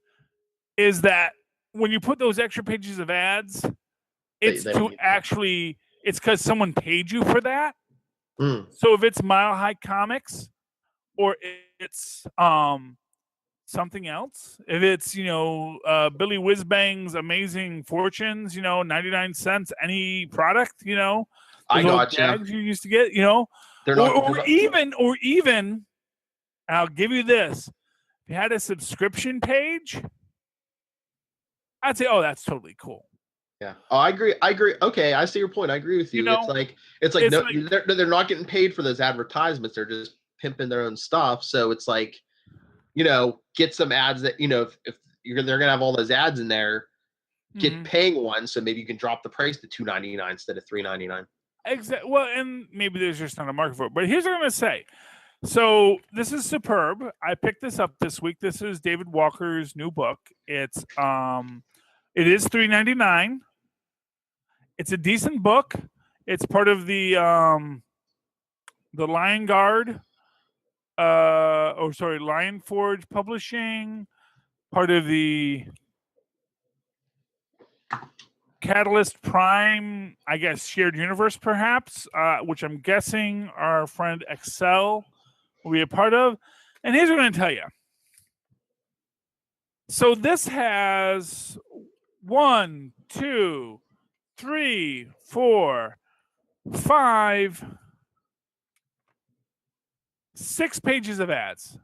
that when you put those extra pages of ads, it's because someone paid you for that. Mm. So if it's Mile High Comics, or it's something else, if it's Billy Whizbang's Amazing Fortunes, 99 cents any product, I got you used to get, or even I'll give you this: if you had a subscription page, I'd say, oh, that's totally cool. Yeah. Oh, I agree. Okay, I see your point. I agree with you. They're not getting paid for those advertisements. They're just pimping their own stuff. So it's get some ads that, if they're going to have all those ads in there, get paying one. So maybe you can drop the price to $2.99 instead of $3.99. Exactly. Well, and maybe there's just not a market for it. But here's what I'm going to say. So this is superb. I picked this up this week. This is David Walker's new book. It is $3.99. It's a decent book. It's part of the Lion Guard, Lion Forge Publishing, part of the Catalyst Prime, I guess, shared universe, perhaps, which I'm guessing our friend Excel will be a part of. And here's what I'm going to tell you. So this has 1, 2, 3, 4, 5, 6 pages of ads.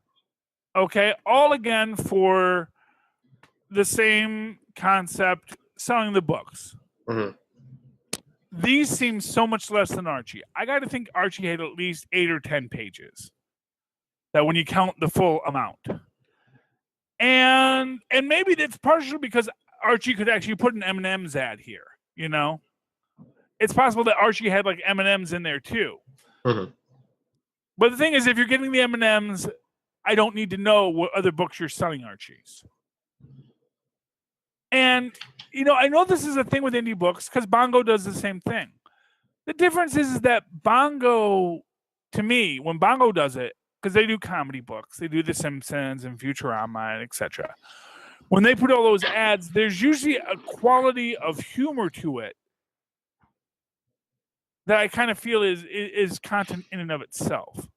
Okay, all again for the same concept, selling the books. Mhm. These seem so much less than Archie. I got to think Archie had at least 8 or 10 pages. That when you count the full amount. And maybe that's partially because Archie could actually put an M&M's ad here, you know? It's possible that Archie had like M&M's in there too. Mhm. But the thing is, if you're getting the M&M's, I don't need to know what other books you're selling Archie's. And, you know, I know this is a thing with indie books because Bongo does the same thing. The difference is that Bongo, to me, when Bongo does it, because they do comedy books, they do The Simpsons and Futurama and etc. When they put all those ads, there's usually a quality of humor to it that I kind of feel is content in and of itself.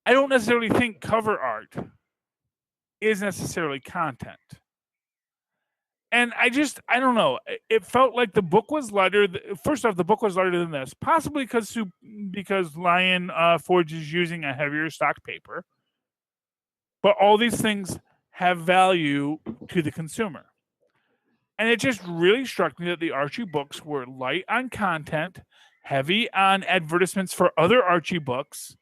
I don't necessarily think cover art is necessarily content. And I don't know. It felt like the book was lighter. First off, the book was lighter than this, possibly because Lion Forge is using a heavier stock paper. But all these things have value to the consumer. And it just really struck me that the Archie books were light on content, heavy on advertisements for other Archie books,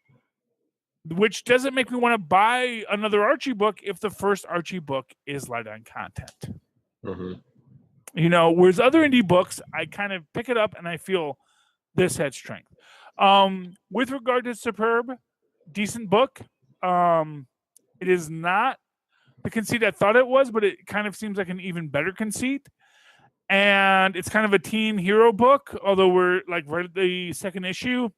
which doesn't make me want to buy another Archie book if the first Archie book is light on content. Mm-hmm. You know, whereas other indie books, I kind of pick it up and I feel this had strength. With regard to Superb, decent book. It is not the conceit I thought it was, but it kind of seems like an even better conceit. And it's kind of a teen hero book, although we're like right at the second issue.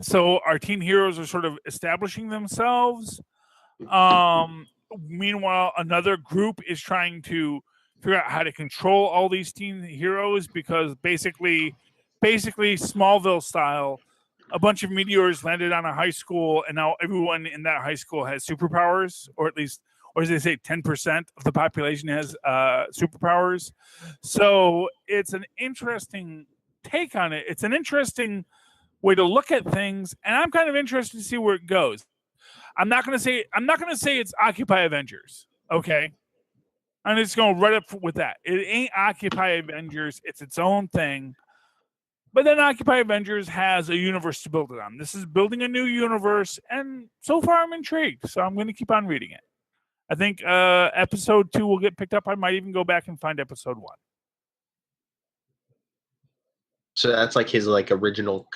So our teen heroes are sort of establishing themselves. Meanwhile, another group is trying to figure out how to control all these teen heroes because basically Smallville style, a bunch of meteors landed on a high school and now everyone in that high school has superpowers, or as they say, 10% of the population has superpowers. So it's an interesting take on it. It's an interesting way to look at things, and I'm kind of interested to see where it goes. I'm not gonna say it's Occupy Avengers. Okay. I'm just going right up with that. It ain't Occupy Avengers. It's its own thing. But then Occupy Avengers has a universe to build it on. This is building a new universe, and so far I'm intrigued. So I'm going to keep on reading it. I think episode 2 will get picked up. I might even go back and find episode 1. So that's like his original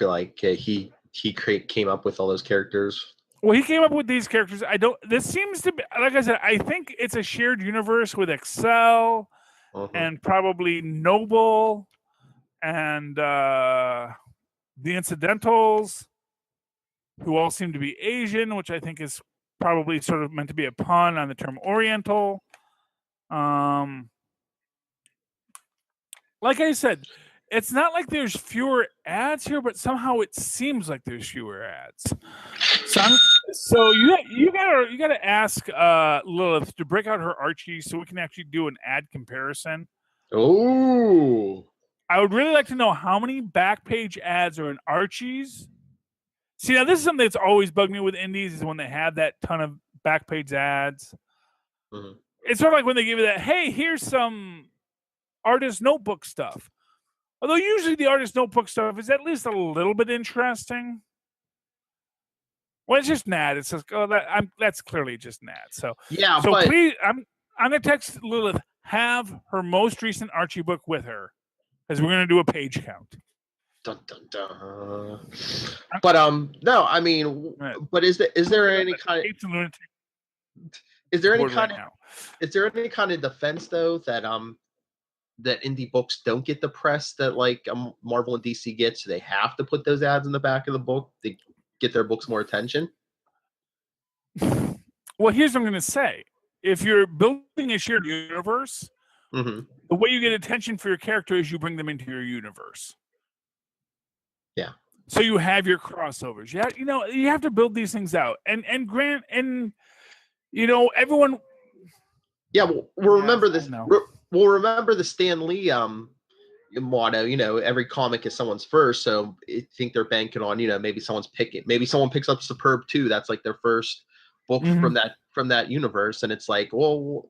he came up with all those characters. Well, he came up with these characters. This seems to be, like I said, I think it's a shared universe with Excel and probably Noble and the Incidentals, who all seem to be Asian, which I think is probably sort of meant to be a pun on the term Oriental. Like I said, it's not like there's fewer ads here, but somehow it seems like there's fewer ads. So you gotta ask Lilith to break out her Archie so we can actually do an ad comparison. Oh, I would really like to know how many back page ads are in Archie's. See, now this is something that's always bugged me with indies is when they have that ton of back page ads. Mm-hmm. It's sort of like when they give you that, hey, here's some artist notebook stuff. Although usually the artist notebook stuff is at least a little bit interesting. Well, it's just Nat. It says, "Oh, that's clearly just Nat." So yeah. So please, I'm gonna text Lilith. Have her most recent Archie book with her, because we're gonna do a page count. Dun, dun, dun. But no, I mean, but is there any kind of defense though that indie books don't get the press that Marvel and DC get, so they have to put those ads in the back of the book to get their books more attention? Well, here's what I'm going to say. If you're building a shared universe, the way you get attention for your character is you bring them into your universe. Yeah. So you have your crossovers. You have to build these things out. And Grant, and everyone. Yeah, we'll remember this. We'll remember the Stan Lee motto, every comic is someone's first. So I think they're banking on, maybe someone picks up Superb too. That's like their first book from that universe. And it's like, well,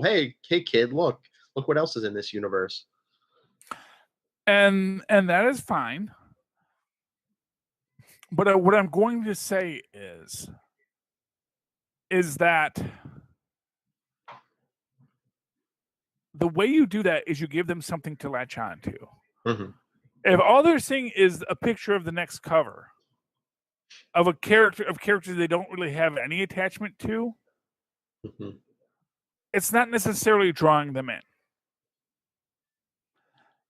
hey kid, look what else is in this universe. And that is fine. But what I'm going to say is that the way you do that is you give them something to latch on to. Mm-hmm. If all they're seeing is a picture of the next cover of a characters they don't really have any attachment to, it's not necessarily drawing them in.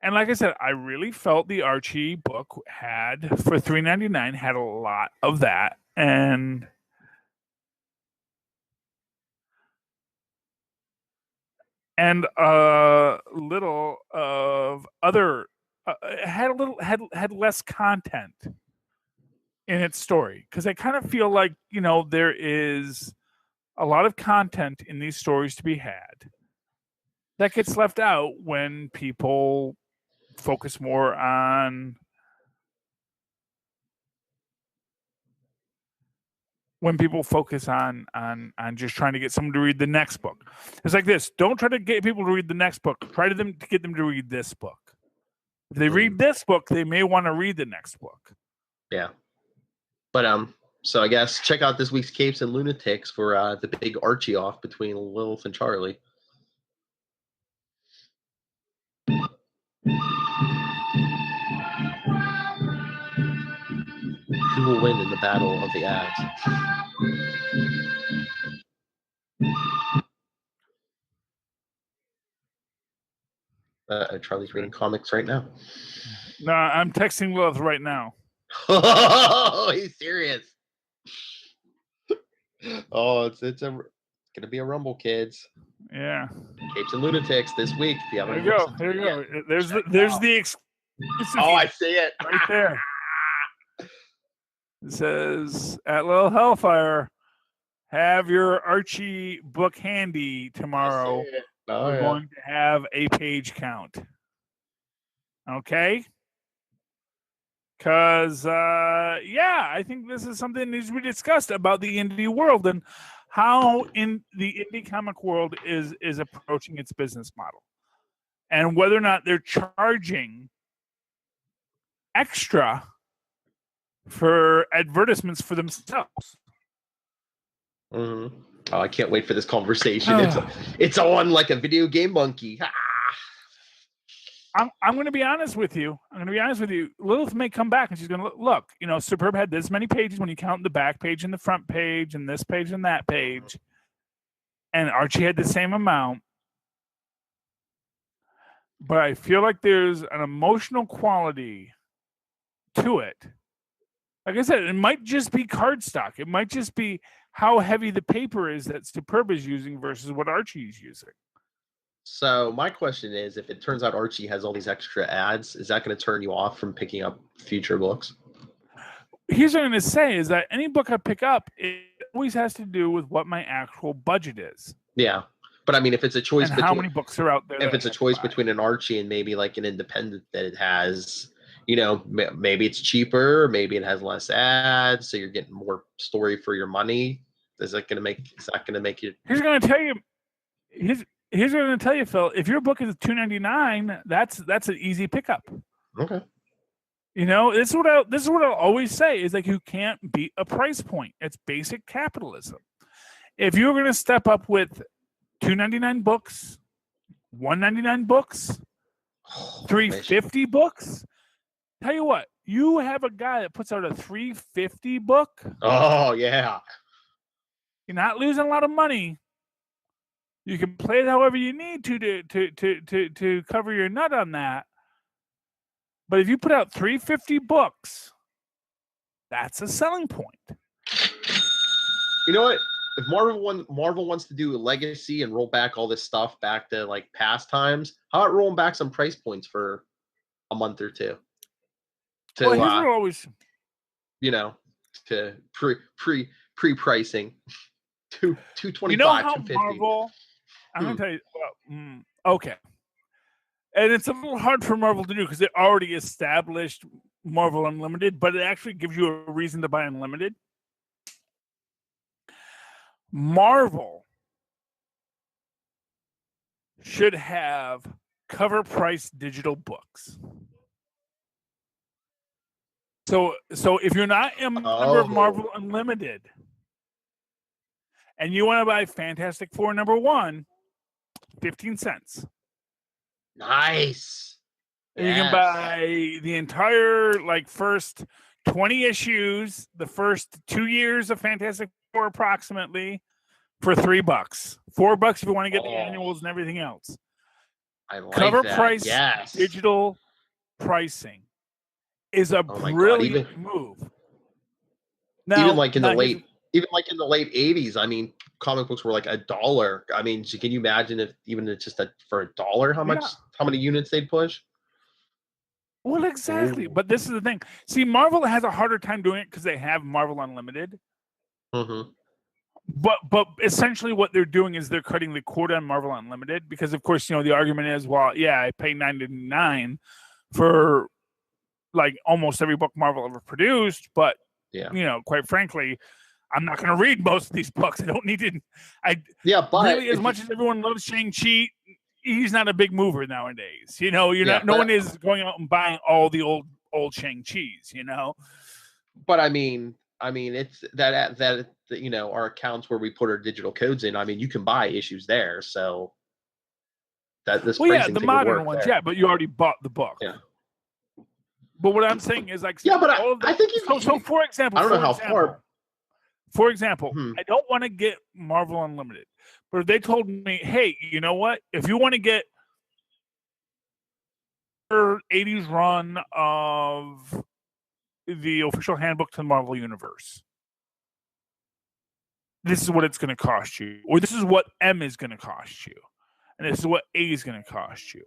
And like I said, I really felt the Archie book had, for $3.99, had a lot of that, and a little of other. Had less content in its story, because I kind of feel like there is a lot of content in these stories to be had that gets left out when people focus more on just trying to get someone to read the next book. It's like this: don't try to get people to read the next book. Try to get them to read this book. If they read this book, they may want to read the next book. Yeah. But so I guess check out this week's Capes and Lunatics for the big Archie off between Lilith and Charlie. Who will win in the battle of the ads? Charlie's reading comics right now. No, I'm texting Lilith right now. Oh, he's serious. Oh, it's gonna be a rumble, kids. Yeah. Capes and Lunatics this week. If you haven't Here you go. There's the exclusive. Oh, I see it right there. It says at Little Hellfire, have your Archie book handy tomorrow. We're going to have a page count. Okay? Because, I think this is something that needs to be discussed about the indie world and how in the indie comic world is approaching its business model. And whether or not they're charging extra for advertisements for themselves. Mm-hmm. Oh, I can't wait for this conversation. It's on like a video game monkey. I'm going to be honest with you. Lilith may come back and she's going to look. Superb had this many pages when you count the back page and the front page and this page and that page, and Archie had the same amount. But I feel like there's an emotional quality to it. Like I said, it might just be cardstock. It might just be how heavy the paper is that Superb is using versus what Archie is using. So my question is, if it turns out Archie has all these extra ads, is that going to turn you off from picking up future books? Here's what I'm going to say is that any book I pick up, it always has to do with what my actual budget is. Yeah. But I mean, if it's a choice between how many books are out there, if it's a choice between an Archie and maybe like an independent that it has, maybe it's cheaper, maybe it has less ads, so you're getting more story for your money. Is that going to make you? Here's what I'm going to tell you, Phil. If your book is $2.99, that's an easy pickup. Okay. This is what I'll always say is like you can't beat a price point. It's basic capitalism. If you're going to step up with $2.99 books, $1.99 books, $3.50 books, tell you what, you have a guy that puts out a $3.50 book. Oh yeah. You're not losing a lot of money. You can play it however you need to cover your nut on that. But if you put out $3.50 books, that's a selling point. You know what? If Marvel wants to do a legacy and roll back all this stuff back to like past times, how about rolling back some price points for a month or two? To pre-pricing. $225, $250. Marvel? I'm going to tell you. Okay. And it's a little hard for Marvel to do because they already established Marvel Unlimited, but it actually gives you a reason to buy Unlimited. Marvel should have cover price digital books. So if you're not a member of Marvel Unlimited and you want to buy Fantastic Four #1, 15 cents. Nice. And you can buy the entire first 20 issues, the first 2 years of Fantastic Four approximately, for $3. $4 if you want to get the annuals and everything else. I like cover that. price Yes. digital pricing is a brilliant move. Now, even in the late 80s, I mean, comic books were like $1. I mean, can you imagine if even it's just for $1, how many units they'd push? Well, exactly. Ooh. But this is the thing. See, Marvel has a harder time doing it because they have Marvel Unlimited. Mm-hmm. But essentially what they're doing is they're cutting the cord on Marvel Unlimited because, of course, the argument is, well, yeah, I pay $9.99 for almost every book Marvel ever produced, but quite frankly, I'm not going to read most of these books. I don't need to. But really, as much as everyone loves Shang-Chi, he's not a big mover nowadays. No one is going out and buying all the old Shang-Chis. But I mean, it's that our accounts where we put our digital codes in. I mean, you can buy issues there, so that this. Well, yeah, the modern ones, there. yeah, but you already bought the book. Yeah. But what I'm saying is, but I think so. For example, I don't know how far. For example, I don't want to get Marvel Unlimited, but if they told me, hey, you know what? If you want to get 80s run of the official handbook to the Marvel Universe, this is what it's going to cost you, or this is what M is going to cost you, and this is what A is going to cost you,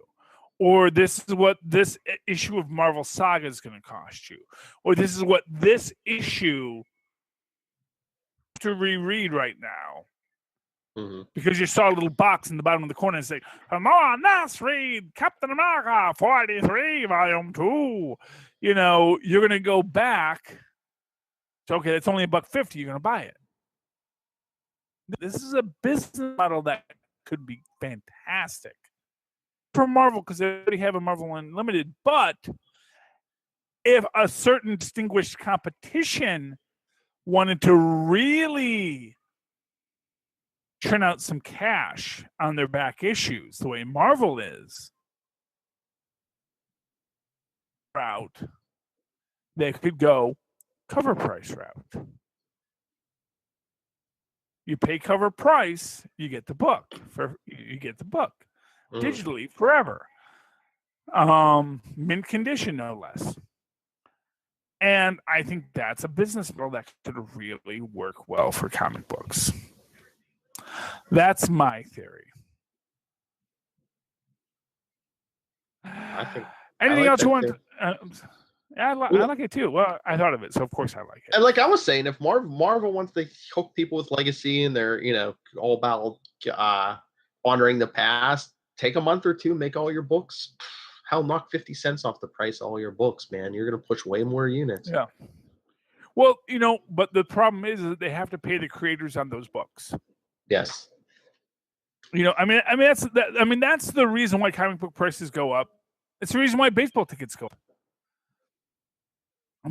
or this is what this issue of Marvel Saga is going to cost you, or this is what this issue to reread right now. Mm-hmm. Because you saw a little box in the bottom of the corner and say, come on, let's read Captain America 43 Volume 2. You're going to go back. It's okay, it's only $1.50. You're going to buy it. This is a business model that could be fantastic for Marvel because they already have a Marvel Unlimited. But if a certain distinguished competition wanted to really turn out some cash on their back issues, the way Marvel is, route, they could go cover price route. You pay cover price, you get the book. Digitally forever. Mint condition, no less. And I think that's a business model that could really work well for comic books. That's my theory. I think. Anything else you want? I like it too. Well, I thought of it, so of course I like it. And like I was saying, if Marvel wants to hook people with legacy and they're all about honoring the past, take a month or two, make all your books. Hell, knock 50 cents off the price of all your books, man. You're gonna push way more units. Yeah. Well, but the problem is that they have to pay the creators on those books. Yes. That's the reason why comic book prices go up. It's the reason why baseball tickets go up.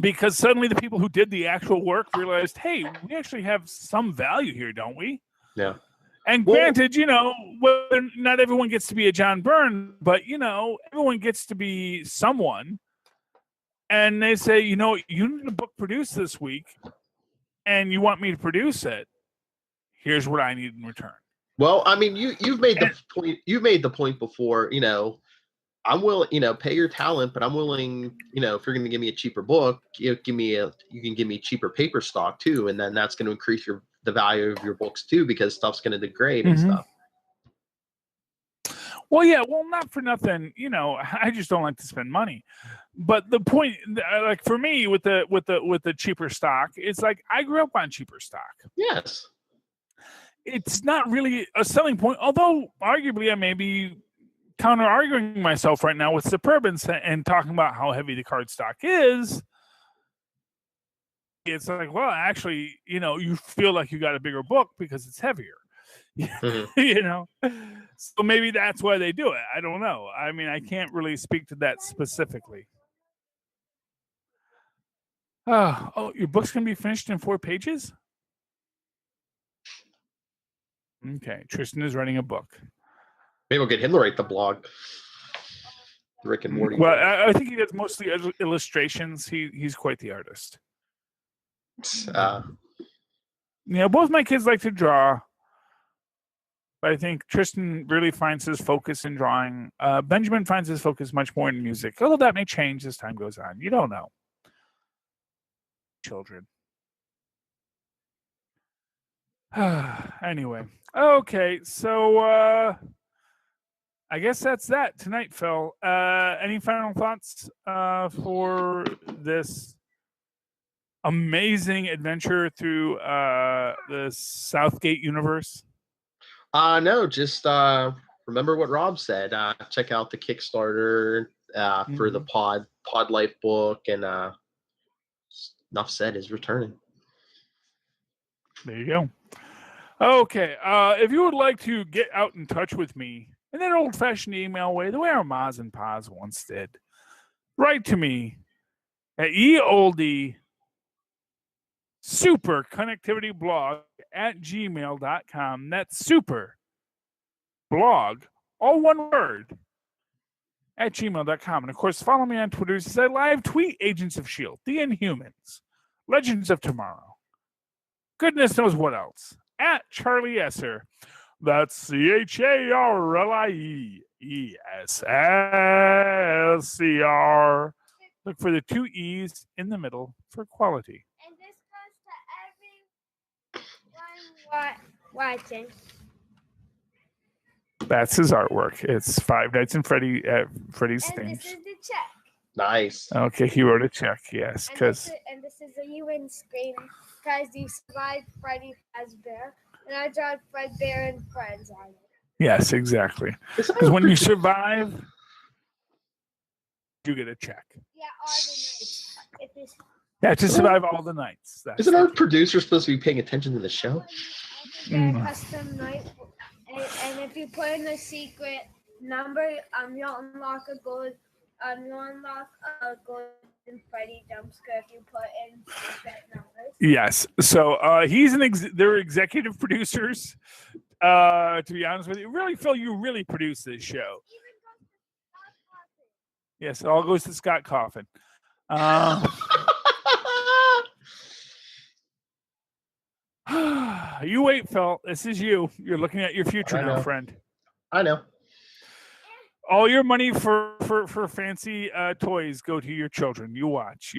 Because suddenly the people who did the actual work realized, hey, we actually have some value here, don't we? Yeah. And granted, not everyone gets to be a John Byrne, but, everyone gets to be someone. And they say, you need a book produced this week, and you want me to produce it. Here's what I need in return. Well, I mean, you've made the point. You've made the point before. I'm willing. Pay your talent, but I'm willing. If you're going to give me a cheaper book, you can give me cheaper paper stock too, and then that's going to increase the value of your books too, because stuff's going to degrade and stuff. Well, yeah. Well, not for nothing. I just don't like to spend money. But the point, like for me, with the cheaper stock, it's like I grew up on cheaper stock. Yes. It's not really a selling point, although arguably I maybe counter-arguing myself right now with Superb and talking about how heavy the card stock is. It's like, well, actually, you feel like you got a bigger book because it's heavier. Mm-hmm. So maybe that's why they do it. I don't know. I mean, I can't really speak to that specifically. Oh, your book's going to be finished in 4 pages? Okay, Tristan is writing a book. Maybe we'll get him to write the blog. The Rick and Morty. Well, blog. I think he does mostly illustrations. He's quite the artist. Both my kids like to draw, but I think Tristan really finds his focus in drawing. Benjamin finds his focus much more in music, although that may change as time goes on. You don't know. Children. Anyway, okay, so I guess that's that tonight, Phil. Any final thoughts for this amazing adventure through the Southgate universe? No, just remember what Rob said. Check out the Kickstarter for the Pod Life book, and Enough Said is returning. There you go. Okay, if you would like to get out in touch with me in that old-fashioned email way, the way our Maz and Paz once did, write to me at yeolde superconnectivityblog@gmail.com. That's super blog, all one word, at gmail.com. And of course, follow me on Twitter as I live tweet Agents of S.H.I.E.L.D., The Inhumans, Legends of Tomorrow, goodness knows what else, at Charlie Esser. That's CharlieEsser. Look for the 2 E's in the middle for quality. And this goes to everyone watching. That's his artwork. It's Five Nights at Freddy's And theme. this is the check. Nice. Okay, he wrote a check. Yes, because And this is a UN screen because you survived Freddy Fazbear, and I drawed Fredbear and Friends on it. yes, exactly. Because when you survive, you get a check. Yeah, all the nights. Yeah, to survive all the nights. Isn't our producer supposed to be paying attention to the show? Custom night, and if you put in a secret number, you'll unlock a golden Freddy jump scare if you put in secret numbers. Yes. So they're executive producers. To be honest with you, really, Phil, you really produce this show. Yes, it all goes to Scott Coffin. You wait, Phil. This is you. You're looking at your future now, friend. I know. All your money for fancy toys go to your children. You watch.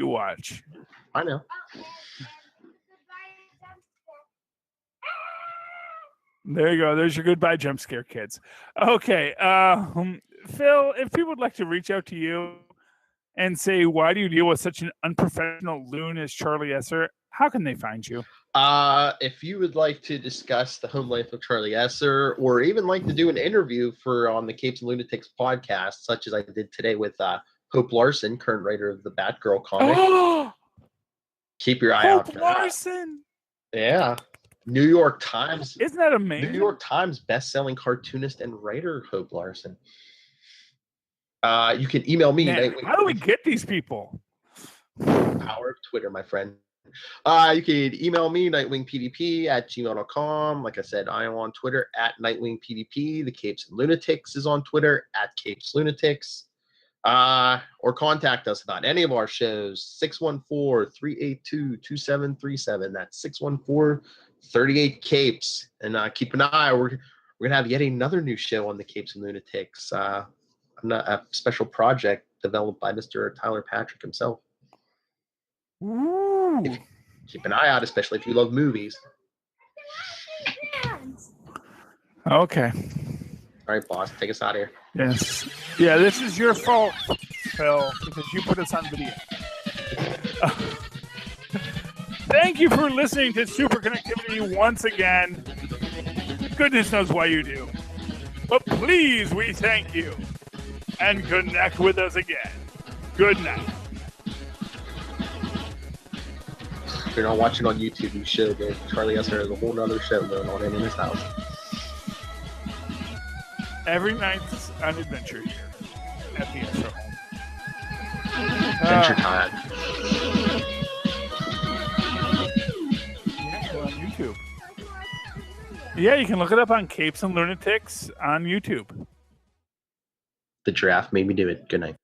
I know. There you go. There's your goodbye jump scare, kids. Okay. Phil, if people would like to reach out to you and say, why do you deal with such an unprofessional loon as Charlie Esser, how can they find you? If you would like to discuss the home life of Charlie Esser, or even like to do an interview on the Capes and Lunatics podcast, such as I did today with Hope Larson, current writer of the Batgirl comic, keep your eye out for that. Hope Larson! Yeah. New York Times. Isn't that amazing? New York Times best-selling cartoonist and writer Hope Larson. You can email me. Man, how do we get these people? Power of Twitter, my friend. You can email me, nightwingpdp@gmail.com. Like I said, I am on Twitter @nightwingpdp. The Capes and Lunatics is on Twitter @CapesLunatics. Or contact us about any of our shows, 614-382-2737. That's 614-38-CAPES. And keep an eye. We're going to have yet another new show on the Capes and Lunatics. A special project developed by Mr. Tyler Patrick himself. Ooh. Keep an eye out, especially if you love movies. Okay. All right, boss, take us out of here. Yes. Yeah, this is your fault, Phil, because you put us on video. Thank you for listening to Superconnectivity once again. Goodness knows why you do. But please, we thank you. And connect with us again. Good night. If you're not watching on YouTube, you should. Charlie Esser has a whole other show going on in his house. Every night's an adventure here at the Esser home. Adventure time. Yeah, on YouTube. Yeah, you can look it up on Capes and Lunatics on YouTube. The giraffe made me do it. Good night.